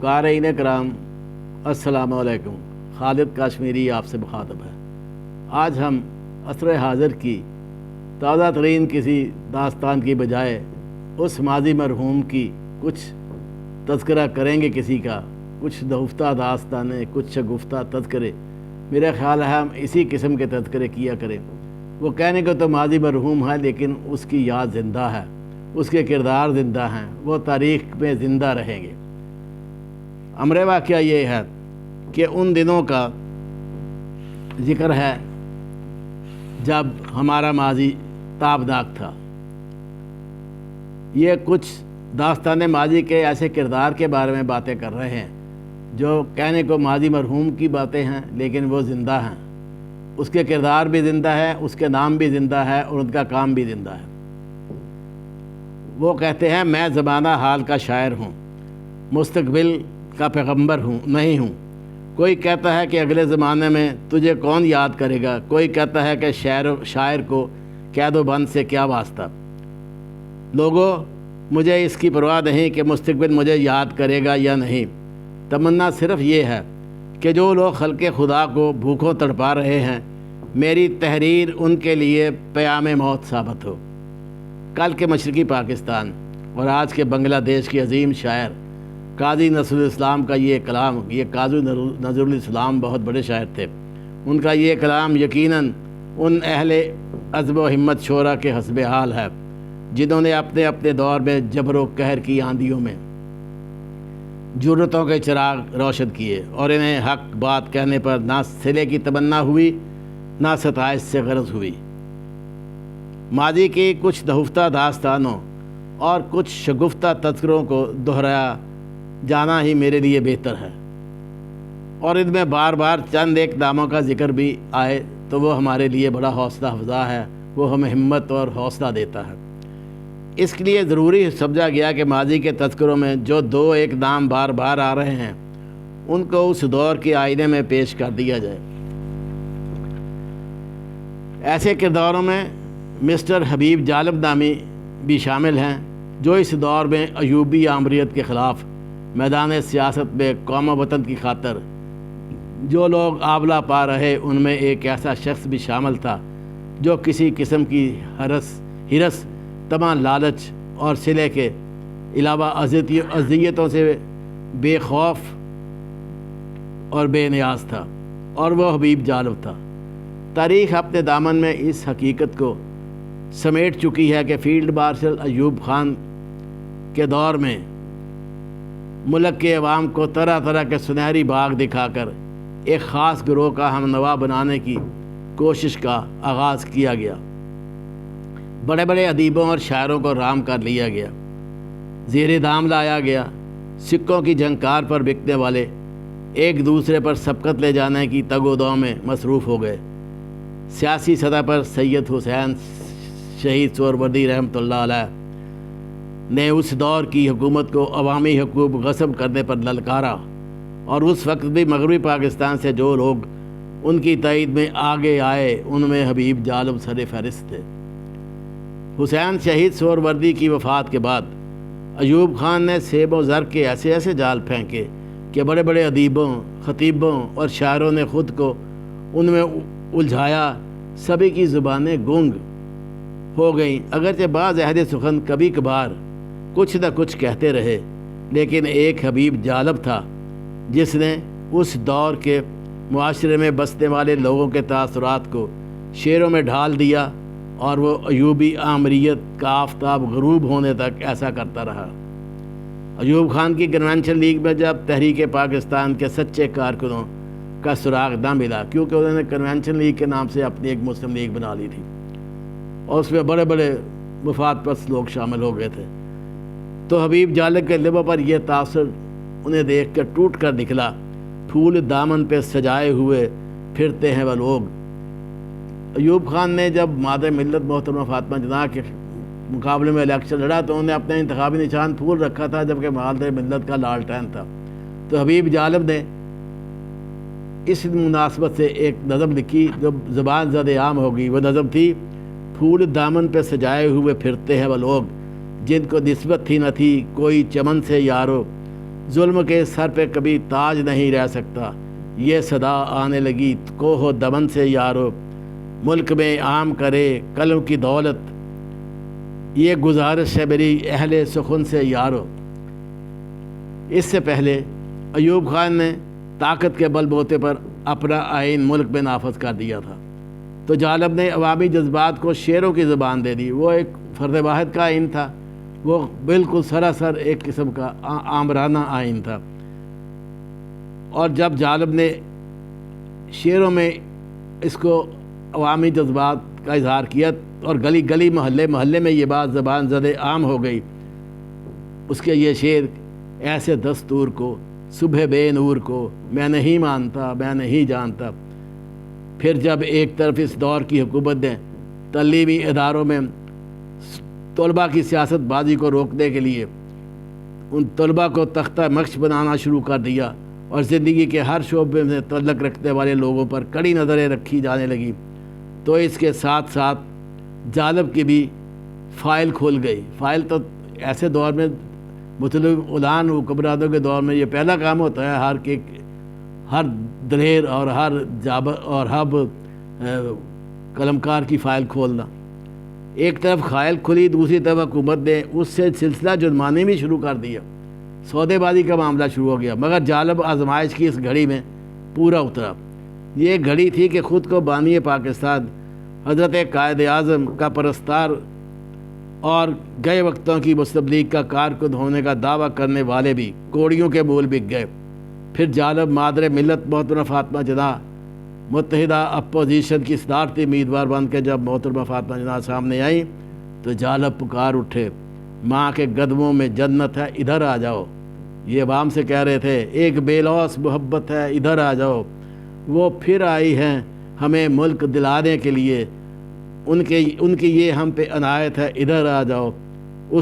قارئین کرام السلام علیکم، خالد کاشمیری آپ سے مخاطب ہے۔ آج ہم عصر حاضر کی تازہ ترین کسی داستان کی بجائے اس ماضی مرحوم کی کچھ تذکرہ کریں گے، کسی کا کچھ نہفتہ داستانیں، کچھ شگفتہ تذکرے۔ میرا خیال ہے ہم اسی قسم کے تذکرے کیا کریں۔ وہ کہنے کو تو ماضی مرحوم ہے، لیکن اس کی یاد زندہ ہے، اس کے کردار زندہ ہیں، وہ تاریخ میں زندہ رہیں گے۔ امر واقعہ یہ ہے کہ ان دنوں کا ذکر ہے جب ہمارا ماضی تابناک تھا۔ یہ کچھ داستان ماضی کے ایسے کردار کے بارے میں باتیں کر رہے ہیں جو کہنے کو ماضی مرحوم کی باتیں ہیں، لیکن وہ زندہ ہیں۔ اس کے کردار بھی زندہ ہے، اس کے نام بھی زندہ ہے، اور ان کا کام بھی زندہ ہے۔ وہ کہتے ہیں میں زمانہ حال کا شاعر ہوں، مستقبل کا پیغمبر نہیں ہوں۔ کوئی کہتا ہے کہ اگلے زمانے میں تجھے کون یاد کرے گا، کوئی کہتا ہے کہ شاعر کو قید و بند سے کیا واسطہ۔ لوگوں، مجھے اس کی پرواہ نہیں کہ مستقبل مجھے یاد کرے گا یا نہیں۔ تمنا صرف یہ ہے کہ جو لوگ خلق خدا کو بھوکوں تڑپا رہے ہیں، میری تحریر ان کے لیے پیام موت ثابت ہو۔ کل کے مشرقی پاکستان اور آج کے بنگلہ دیش کے عظیم شاعر قاضی نصر الاسلام کا یہ کلام، یہ قاضی نصر الاسلام بہت بڑے شاعر تھے، ان کا یہ کلام یقیناً ان اہل عزم و ہمت شعراء کے حسب حال ہے جنہوں نے اپنے اپنے دور میں جبر و قہر کی آندھیوں میں جرتوں کے چراغ روشن کیے، اور انہیں حق بات کہنے پر نہ صلے کی تمنا ہوئی، نہ ستائش سے غرض ہوئی۔ ماضی کی کچھ نہفتہ داستانوں اور کچھ شگفتہ تذکروں کو دہرایا جانا ہی میرے لیے بہتر ہے، اور ان میں بار بار چند ایک ناموں کا ذکر بھی آئے تو وہ ہمارے لیے بڑا حوصلہ افزا ہے، وہ ہمیں ہمت اور حوصلہ دیتا ہے۔ اس کے لیے ضروری سمجھا گیا کہ ماضی کے تذکروں میں جو دو ایک نام بار بار آ رہے ہیں ان کو اس دور کے آئینے میں پیش کر دیا جائے۔ ایسے کرداروں میں مسٹر حبیب جالب نامی بھی شامل ہیں، جو اس دور میں ایوبی آمریت کے خلاف میدان سیاست میں قوم و وطن کی خاطر جو لوگ آبلہ پا رہے، ان میں ایک ایسا شخص بھی شامل تھا جو کسی قسم کی ہرس، طمع، لالچ اور صلے کے علاوہ اذیتوں سے بے خوف اور بے نیاز تھا، اور وہ حبیب جالب تھا۔ تاریخ اپنے دامن میں اس حقیقت کو سمیٹ چکی ہے کہ فیلڈ مارشل ایوب خان کے دور میں ملک کے عوام کو طرح طرح کے سنہری باغ دکھا کر ایک خاص گروہ کا ہم نوا بنانے کی کوشش کا آغاز کیا گیا۔ بڑے بڑے ادیبوں اور شاعروں کو رام کر لیا گیا، زیر دام لایا گیا۔ سکوں کی جھنکار پر بکنے والے ایک دوسرے پر سبقت لے جانے کی تگ و دو میں مصروف ہو گئے۔ سیاسی سطح پر سید حسین شہید سہروردی رحمۃ اللہ علیہ نے اس دور کی حکومت کو عوامی حقوق غصب کرنے پر للکارا، اور اس وقت بھی مغربی پاکستان سے جو لوگ ان کی تائید میں آگے آئے ان میں حبیب جالب سر فہرست تھے۔ حسین شہید سہروردی کی وفات کے بعد ایوب خان نے سیب و زر کے ایسے جال پھینکے کہ بڑے بڑے ادیبوں، خطیبوں اور شاعروں نے خود کو ان میں الجھایا۔ سبھی کی زبانیں گونگ ہو گئیں، اگرچہ بعض اہل سخن کبھی کبھار کچھ نہ کچھ کہتے رہے، لیکن ایک حبیب جالب تھا جس نے اس دور کے معاشرے میں بسنے والے لوگوں کے تاثرات کو شعروں میں ڈھال دیا، اور وہ ایوبی آمریت کا آفتاب غروب ہونے تک ایسا کرتا رہا۔ ایوب خان کی کنونشن لیگ میں جب تحریک پاکستان کے سچے کارکنوں کا سراغ نہ ملا، کیونکہ انہوں نے کنونشن لیگ کے نام سے اپنی ایک مسلم لیگ بنا لی تھی، اور اس میں بڑے بڑے مفاد پرست لوگ شامل ہو گئے تھے، تو حبیب جالب کے لبوں پر یہ تاثر انہیں دیکھ کر ٹوٹ کر نکلا۔ پھول دامن پہ سجائے ہوئے پھرتے ہیں وہ لوگ۔ ایوب خان نے جب مادر ملت محترمہ فاطمہ جناح کے مقابلے میں الیکشن لڑا تو انہوں نے اپنے انتخابی نشان پھول رکھا تھا، جبکہ مادر ملت کا لالٹین تھا۔ تو حبیب جالب نے اس مناسبت سے ایک نظم لکھی جو زبان زد عام ہوگی۔ وہ نظم تھی: پھول دامن پہ سجائے ہوئے پھرتے ہیں وہ لوگ، جن کو نسبت تھی نہ تھی کوئی چمن سے یارو، ظلم کے سر پہ کبھی تاج نہیں رہ سکتا، یہ صدا آنے لگی کوہ و دمن سے یارو، ملک میں عام کرے قلم کی دولت، یہ گزارش ہے میری اہل سخن سے یارو۔ اس سے پہلے ایوب خان نے طاقت کے بل بوتے پر اپنا آئین ملک میں نافذ کر دیا تھا، تو جالب نے عوامی جذبات کو شعروں کی زبان دے دی۔ وہ ایک فرد واحد کا آئین تھا، وہ بالکل سراسر ایک قسم کا آمرانہ آئین تھا، اور جب جالب نے شعروں میں اس کو عوامی جذبات کا اظہار کیا اور گلی گلی محلے محلے میں یہ بات زبان زد عام ہو گئی، اس کے یہ شعر ایسے دستور کو صبح بے نور کو میں نہیں مانتا میں نہیں جانتا۔ پھر جب ایک طرف اس دور کی حکومت نے تعلیمی اداروں میں طلباء کی سیاست بازی کو روکنے کے لیے ان طلباء کو تختہ مشق بنانا شروع کر دیا اور زندگی کے ہر شعبے میں تعلق رکھنے والے لوگوں پر کڑی نظریں رکھی جانے لگیں، تو اس کے ساتھ ساتھ جالب کی بھی فائل کھل گئی۔ فائل تو ایسے دور میں مطلب اعلان حکمرانوں کے دور میں یہ پہلا کام ہوتا ہے ہر دلیر اور ہر قلمکار کی فائل کھولنا۔ ایک طرف فائل کھلی، دوسری طرف حکومت نے اس سے سلسلہ جرمانے بھی شروع کر دیا، سودے بازی کا معاملہ شروع ہو گیا، مگر جالب آزمائش کی اس گھڑی میں پورا اترا۔ یہ گھڑی تھی کہ خود کو بانی پاکستان حضرت قائد اعظم کا پرستار اور گئے وقتوں کی مسلم لیگ کا کارکن ہونے کا دعویٰ کرنے والے بھی کوڑیوں کے مول بک گئے۔ پھر جالب مادر ملت محترمہ فاطمہ جناح متحدہ اپوزیشن کی صدارتی امیدوار بن کے جب محترمہ فاطمہ جناح سامنے آئیں تو جالب پکار اٹھے، ماں کے قدموں میں جنت ہے ادھر آ جاؤ۔ یہ عوام سے کہہ رہے تھے ایک بے لوث محبت ہے ادھر آ جاؤ، وہ پھر آئی ہیں ہمیں ملک دلانے کے لیے، ان کی یہ ہم پہ عنایت ہے ادھر آ جاؤ۔